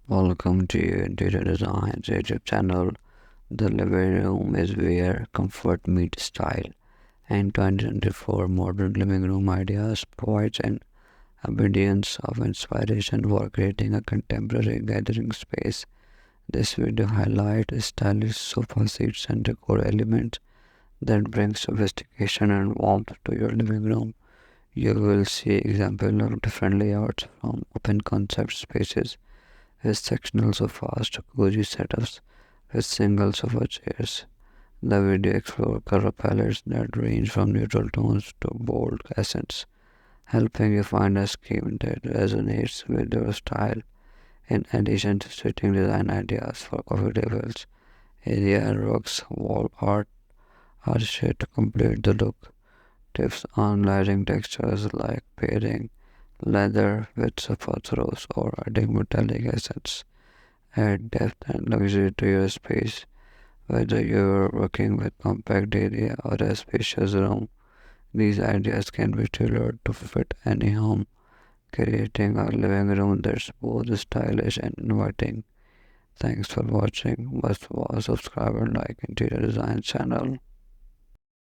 Welcome to your Interior Designs YouTube channel. The living room is where comfort meets style, and 2024 modern living room ideas provides an abundance of inspiration for creating a contemporary gathering space. This video highlights stylish sofa seats and decor elements that bring sophistication and warmth to your living room. You will see examples of different layouts from open concept spaces with sectional sofas to cozy setups with single sofa chairs. The video explores color palettes that range from neutral tones to bold accents, helping you find a scheme that resonates with your style. In addition to sitting design ideas for coffee tables, area rugs, wall art are shared to complete the look. Tips on lighting textures like pairing leather with sofa throws or adding metallic accents add depth and luxury to your space. Whether you're working with compact area or a spacious room, these ideas can be tailored to fit any home, creating a living room that's both stylish and inviting. Thanks for watching. Must subscribe and like Interior Design channel.